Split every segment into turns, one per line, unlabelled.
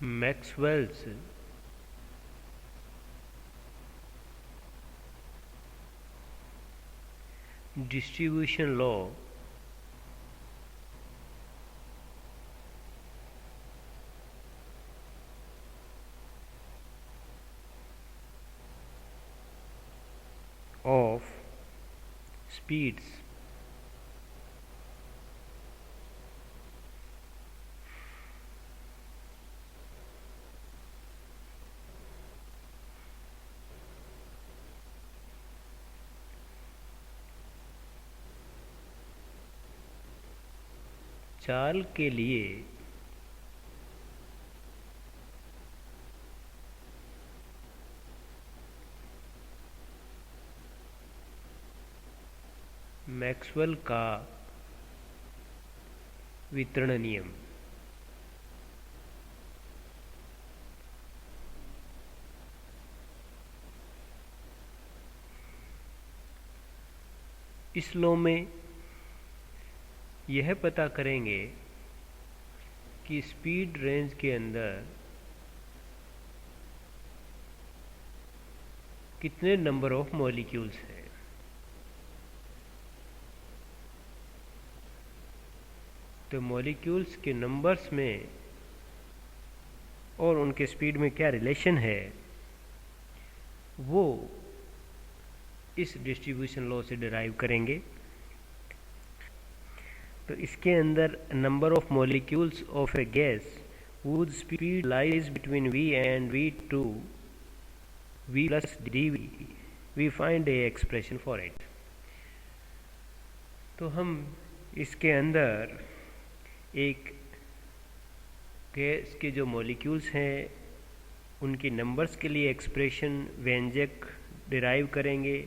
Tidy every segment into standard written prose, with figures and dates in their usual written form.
Maxwell's distribution law of speeds चाल के लिए मैक्सवेल का वितरण नियम। इस लॉ में यह पता करेंगे कि स्पीड रेंज के अंदर कितने नंबर ऑफ मॉलिक्यूल्स हैं। तो मॉलिक्यूल्स के नंबर्स में और उनके स्पीड में क्या रिलेशन है वो इस डिस्ट्रीब्यूशन लॉ से डिराइव करेंगे। तो इसके अंदर number of molecules of A gas whose speed lies between v and v2 v plus dv, we find a expression for it। तो हम इसके अंदर एक गैस के जो मॉलिक्यूल्स हैं उनके नंबर्स के लिए एक्सप्रेशन व्यंजक डिराइव करेंगे,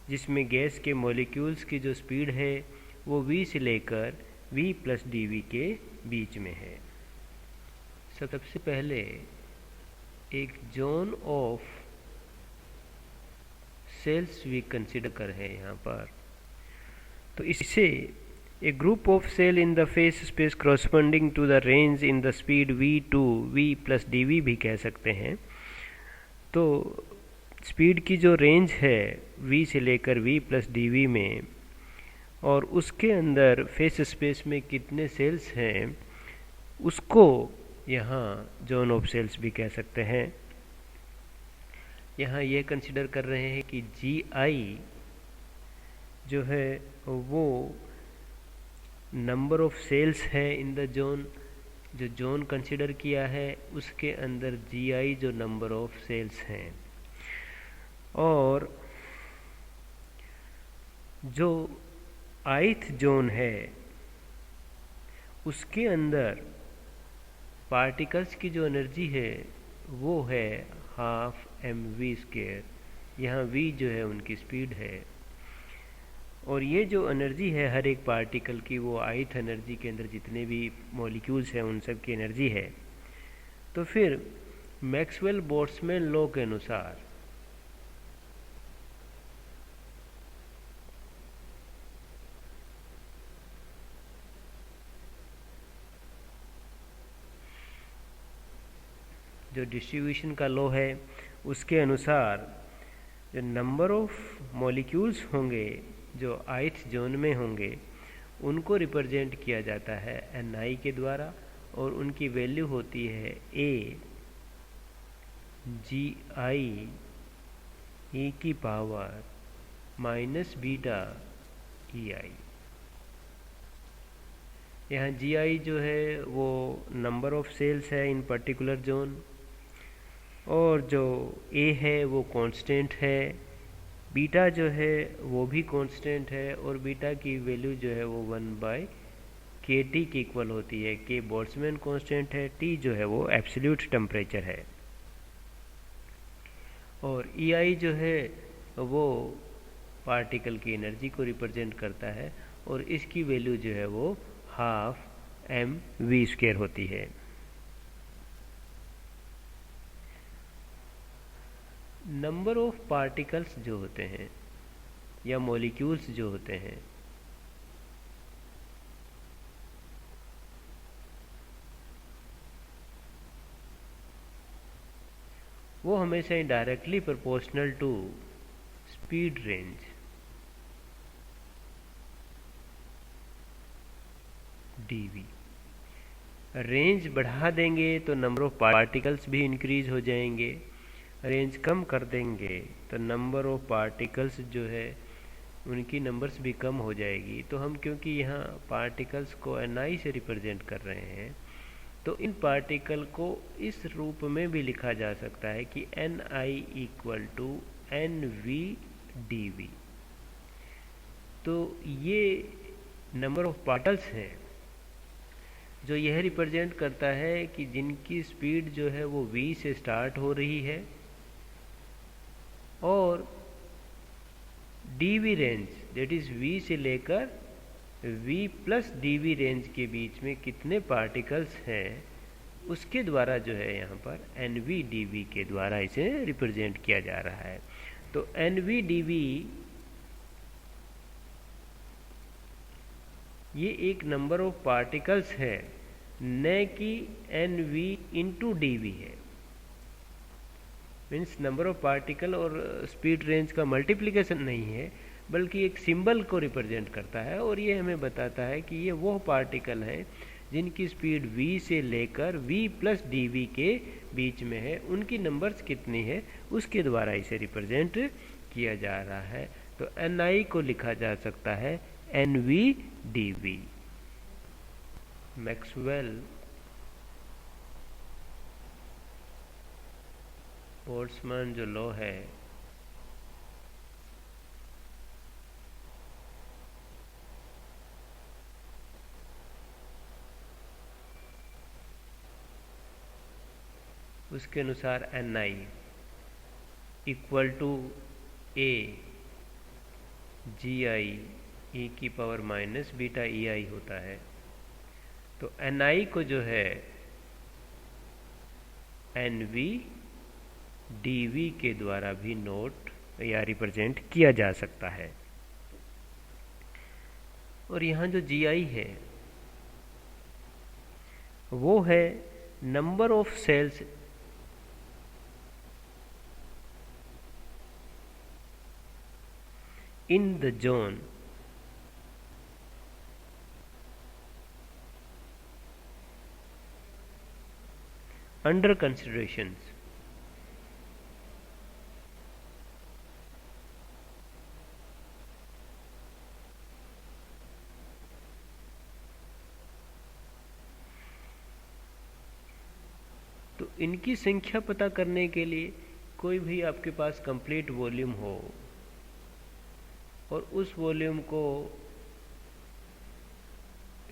जिसमें गैस के मॉलिक्यूल्स की जो स्पीड है वो v से लेकर v प्लस dv के बीच में है। सबसे पहले एक zone of cells we consider कर है यहाँ पर। तो इससे a group of cell in the phase space corresponding to the range in the speed v2 v plus dv भी कह सकते हैं। तो स्पीड की जो रेंज है v से लेकर v प्लस dv में, और उसके अंदर फेस स्पेस में कितने सेल्स हैं उसको यहाँ जोन ऑफ सेल्स भी कह सकते हैं। यहाँ ये कंसिडर कर रहे हैं कि GI जो है वो नंबर ऑफ सेल्स है इन द जोन। जो जोन कंसिडर किया है उसके अंदर GI जो नंबर ऑफ सेल्स हैं, और जो ith जोन है उसके अंदर पार्टिकल्स की जो एनर्जी है वो है हाफ mv²। यहाँ v जो है उनकी स्पीड है, और ये जो एनर्जी है हर एक पार्टिकल की वो ith एनर्जी के अंदर जितने भी मॉलिक्यूल्स हैं उन सब की एनर्जी है। तो फिर मैक्सवेल बोल्ट्जमैन लॉ के अनुसार जो डिस्ट्रीब्यूशन का लॉ है उसके अनुसार जो नंबर ऑफ मॉलिक्यूल्स होंगे जो ith जोन में होंगे उनको रिप्रेजेंट किया जाता है Ni के द्वारा, और उनकी वैल्यू होती है a GI e की पावर माइनस बीटा EI। यहाँ GI जो है वो नंबर ऑफ सेल्स है इन पर्टिकुलर जोन, और जो A है वो कांस्टेंट है, बीटा जो है वो भी कांस्टेंट है, और बीटा की वैल्यू जो है वो 1/kT की इक्वल होती है। K बोल्ट्जमैन कांस्टेंट है, T जो है वो एब्सोल्यूट टेम्परेचर है, और EI जो है वो पार्टिकल की एनर्जी को रिप्रेजेंट करता है, और इसकी वैल्यू जो है वो हाफ mv² होती है। नंबर ऑफ पार्टिकल्स जो होते हैं या मॉलिक्यूल्स जो होते हैं वो हमेशा ही directly proportional to speed range. dv range बढ़ा देंगे तो नंबर ऑफ पार्टिकल्स भी इंक्रीज हो जाएंगे, रेंज कम कर देंगे तो नंबर ऑफ पार्टिकल्स जो है उनकी नंबर्स भी कम हो जाएगी। तो हम क्योंकि यहाँ पार्टिकल्स को ni से रिप्रेजेंट कर रहे हैं, तो इन पार्टिकल को इस रूप में भी लिखा जा सकता है कि ni equal to nv dv। तो ये नंबर ऑफ पार्टिकल्स हैं जो यह रिप्रेजेंट करता है कि जिनकी स्पीड जो है वो v से स्टार्ट हो रही है, और dv range that is v से लेकर v प्लस dv रेंज के बीच में कितने पार्टिकल्स हैं उसके द्वारा जो है यहाँ पर nv dv के द्वारा इसे रिप्रेजेंट किया जा रहा है। तो nv dv ये एक नंबर ऑफ पार्टिकल्स है, न कि nv इंटू dv है। मीन्स नंबर ऑफ पार्टिकल और स्पीड रेंज का मल्टीप्लिकेशन नहीं है, बल्कि एक सिंबल को रिप्रेजेंट करता है, और ये हमें बताता है कि ये वो पार्टिकल हैं जिनकी स्पीड v से लेकर v प्लस dv के बीच में है, उनकी नंबर्स कितनी है उसके द्वारा इसे रिप्रेजेंट किया जा रहा है। तो ni को लिखा जा सकता है nv dv। मैक्सवेल बोल्ट्जमैन जो लॉ है उसके अनुसार ni equal to a gi e की पावर माइनस बीटा ei होता है। तो ni को जो है nv dv के द्वारा भी नोट या रिप्रेजेंट किया जा सकता है। और यहाँ जो gi है वो है number of cells in the zone under considerations। तो इनकी संख्या पता करने के लिए कोई भी आपके पास कंप्लीट वॉल्यूम हो और उस वॉल्यूम को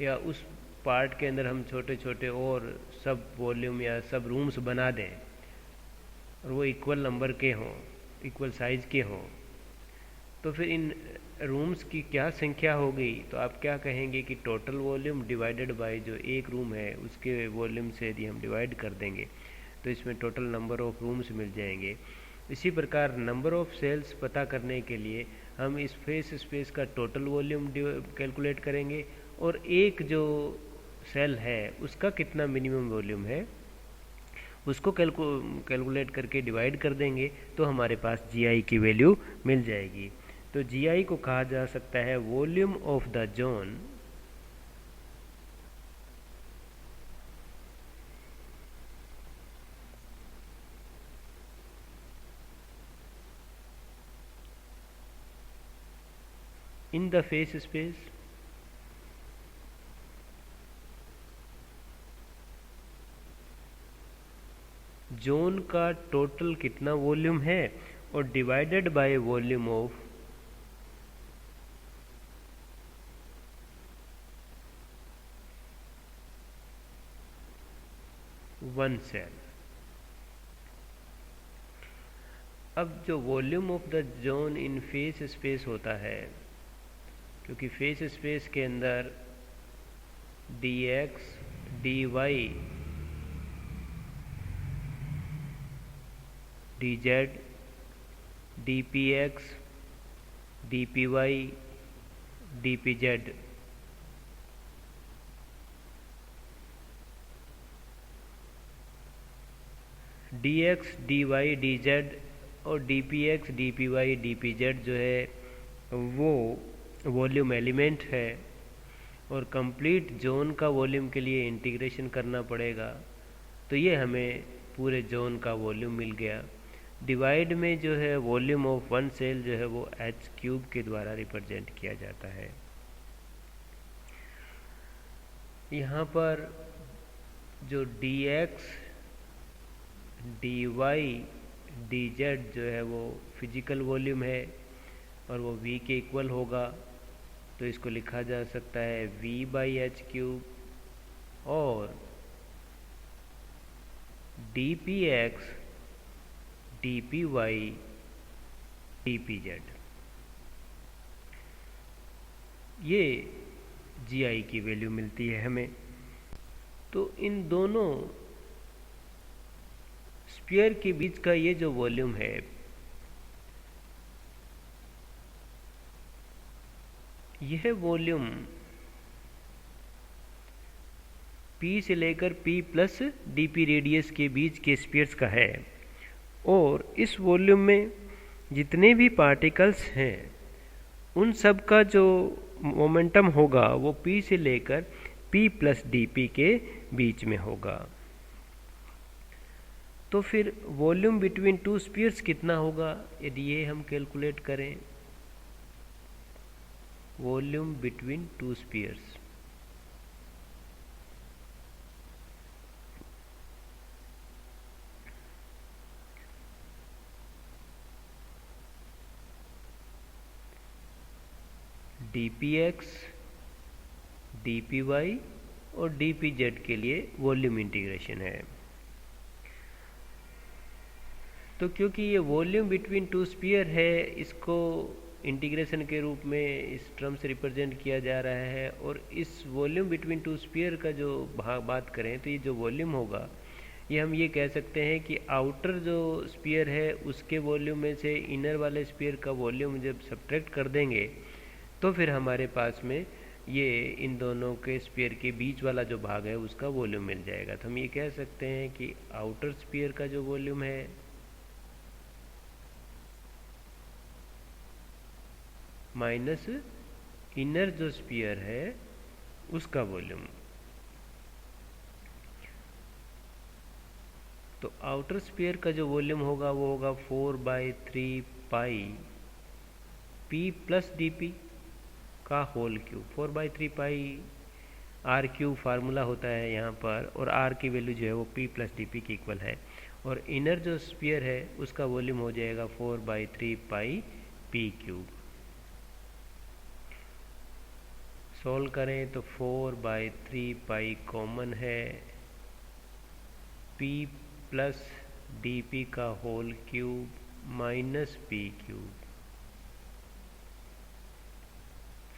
या उस पार्ट के अंदर हम छोटे छोटे और सब वॉल्यूम या सब रूम्स बना दें और वो इक्वल नंबर के हों, इक्वल साइज के हों, तो फिर इन रूम्स की क्या संख्या होगी? तो आप क्या कहेंगे कि टोटल वॉल्यूम डिवाइडेड बाय जो एक रूम है उसके वॉल्यूम से यदि हम डिवाइड कर देंगे तो इसमें टोटल नंबर ऑफ रूम्स मिल जाएंगे। इसी प्रकार नंबर ऑफ सेल्स पता करने के लिए हम इस फेस स्पेस का टोटल वॉल्यूम कैलकुलेट करेंगे और एक जो सेल है उसका कितना मिनिमम वॉल्यूम है उसको कैलकुलेट करके डिवाइड कर देंगे तो हमारे पास GI की वैल्यू मिल जाएगी। तो GI को कहा जा सकता है volume of the zone in the phase space zone का टोटल कितना वॉल्यूम है और divided by volume of one cell. अब जो volume of the zone in phase space होता है, क्योंकि फेस स्पेस के अंदर dx dy dz dpx dpy dpz d x D Y D z और D P x D P Y D P z जो है वो वॉल्यूम एलिमेंट है, और कंप्लीट जोन का वॉल्यूम के लिए इंटीग्रेशन करना पड़ेगा। तो ये हमें पूरे जोन का वॉल्यूम मिल गया। डिवाइड में जो है वॉल्यूम ऑफ वन सेल जो है वो एच क्यूब के द्वारा रिप्रेजेंट किया जाता है। यहाँ पर जो D x D Y D Z जो है वो फिजिकल वॉल्यूम है और वो v के इक्वल होगा, तो इसको लिखा जा सकता है v बाई एच क्यूब, और D P x D P Y D P Z ये जी आई की वैल्यू मिलती है हमें। तो इन दोनों स्फीयर के बीच का ये जो वॉल्यूम है यह वॉल्यूम P से लेकर P प्लस dp रेडियस के बीच के स्फीयर्स का है, और इस वॉल्यूम में जितने भी पार्टिकल्स हैं उन सब का जो मोमेंटम होगा वो P से लेकर P प्लस dp के बीच में होगा। तो फिर वॉल्यूम बिटवीन टू स्फीयर्स कितना होगा यदि ये हम कैलकुलेट करें। Volume between two spheres, dpx dpy और dpz के लिए वॉल्यूम इंटीग्रेशन है। तो क्योंकि ये वॉल्यूम बिटवीन टू स्फीयर है, इसको इंटीग्रेशन के रूप में इस टर्म से रिप्रेजेंट किया जा रहा है। और इस वॉल्यूम बिटवीन टू स्फीयर का जो बात करें तो ये जो वॉल्यूम होगा ये हम ये कह सकते हैं कि आउटर जो स्फीयर है उसके वॉल्यूम में से इनर वाले स्फीयर का वॉल्यूम जब सब्ट्रैक्ट कर देंगे तो फिर हमारे पास में ये इन दोनों के स्फीयर के बीच वाला जो भाग है उसका वॉल्यूम मिल जाएगा। तो हम ये कह सकते हैं कि आउटर स्फीयर का जो वॉल्यूम है माइनस इनर जो स्फीयर है उसका वॉल्यूम। तो आउटर स्फीयर का जो वॉल्यूम होगा वो होगा 4/3 पाई P प्लस dp का whole cube. 4/3 pi R cube formula होता है यहाँ पर, और आर की वैल्यू जो है वो P प्लस dp की इक्वल है। और इनर जो स्फीयर है उसका वॉल्यूम हो जाएगा 4/3 पाई P क्यूब। सॉल्व करें तो 4/3 पाई कॉमन है, P प्लस dp का whole cube minus P cube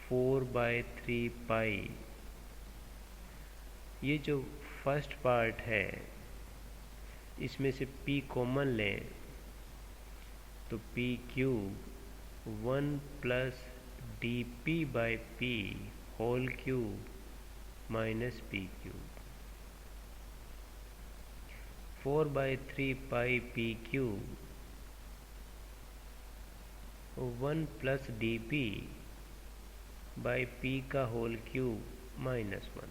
4/3 pi. ये जो फर्स्ट पार्ट है इसमें से P कॉमन लें तो P cube 1 plus dp by P whole cube minus P cube 4/3 pi P cube 1 plus dp by P का whole cube minus 1।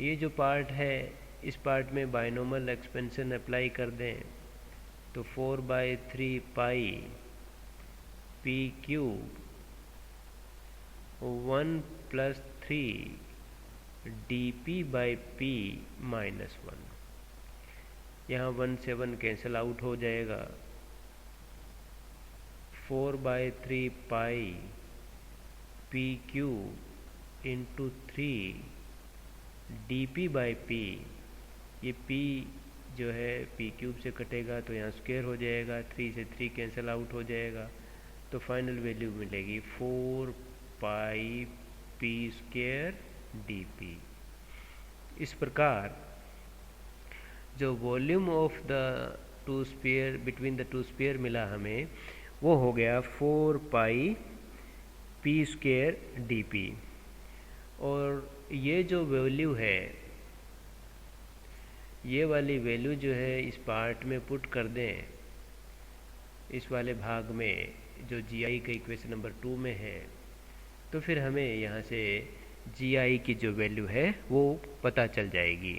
ये जो पार्ट है इस पार्ट में बाइनोमियल एक्सपेंशन अप्लाई कर दें तो 4/3 pi P cube 1 plus 3 dp by P minus 1। यहाँ 1 से 1 कैंसिल आउट हो जाएगा। 4/3 pi P cube into 3 dp by P, ये P जो है P क्यूब से कटेगा तो यहाँ स्क्वायर हो जाएगा, 3 से 3 कैंसिल आउट हो जाएगा, तो फाइनल वैल्यू मिलेगी 4 पाई P स्क्वायर dp। इस प्रकार जो volume of the two sphere between the two sphere मिला हमें वो हो गया 4 पाई P स्क्वायर dp। और ये जो वैल्यू है ये वाली वैल्यू जो है इस पार्ट में पुट कर दें, इस वाले भाग में जो जी का इक्वेशन नंबर 2 में है, तो फिर हमें यहाँ से जी की जो वैल्यू है वो पता चल जाएगी।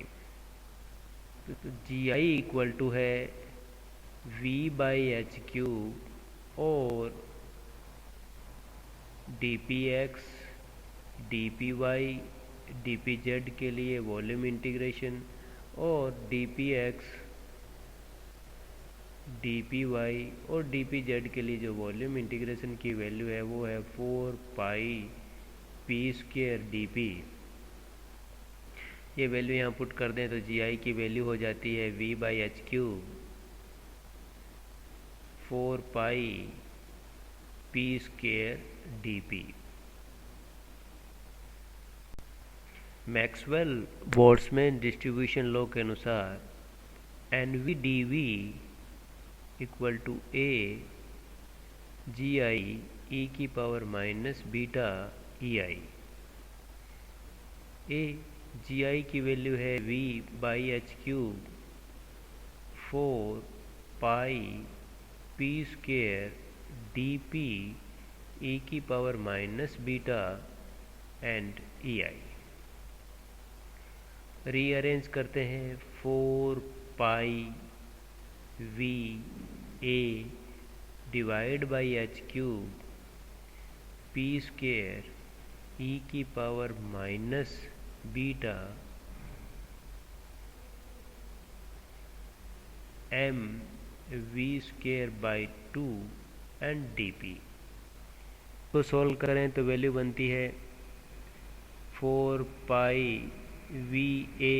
तो जी इक्वल टू है v/h³ और dpx dpy dpz के लिए वॉल्यूम इंटीग्रेशन और dpx dpy और dpz के लिए जो वॉल्यूम इंटीग्रेशन की वैल्यू है वो है 4πp² dp। ये वैल्यू यहाँ पुट कर दें तो जी की वैल्यू हो जाती है v/h³ 4πp² dp। Maxwell Boltzmann distribution law के अनुसार NV dV equal to a GI e⁻ beta EI। a GI की वैल्यू है v/h³ 4πp² dp e⁻ beta and EI। Rearrange करते हैं 4π/VA divide by h³ p² e⁻ beta mv²/2 and dp को सॉल्व करें तो वैल्यू बनती है 4π/VA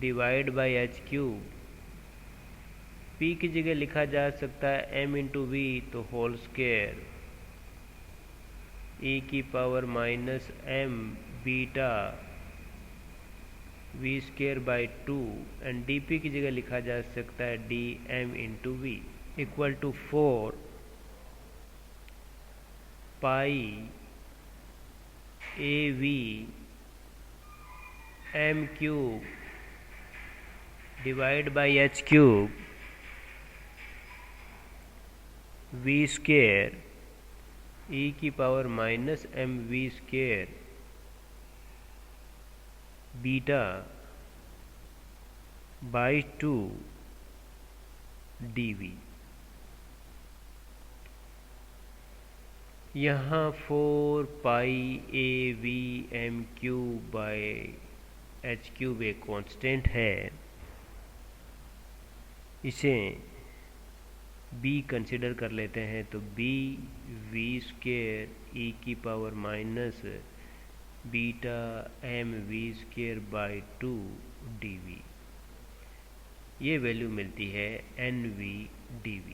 divide by h³। p की जगह लिखा जा सकता है m इंटू वी तो whole square e⁻m beta v²/2 and dp की जगह लिखा जा सकता है dm into V equal to 4π/AV m³ divide by h³ v² e⁻mv² beta by 2 dV। यहाँ 4π/AVm³ एक कांस्टेंट है, इसे b कंसिडर कर लेते हैं तो b v² e⁻ beta mv²/2 dV। ये वैल्यू मिलती है NV dV।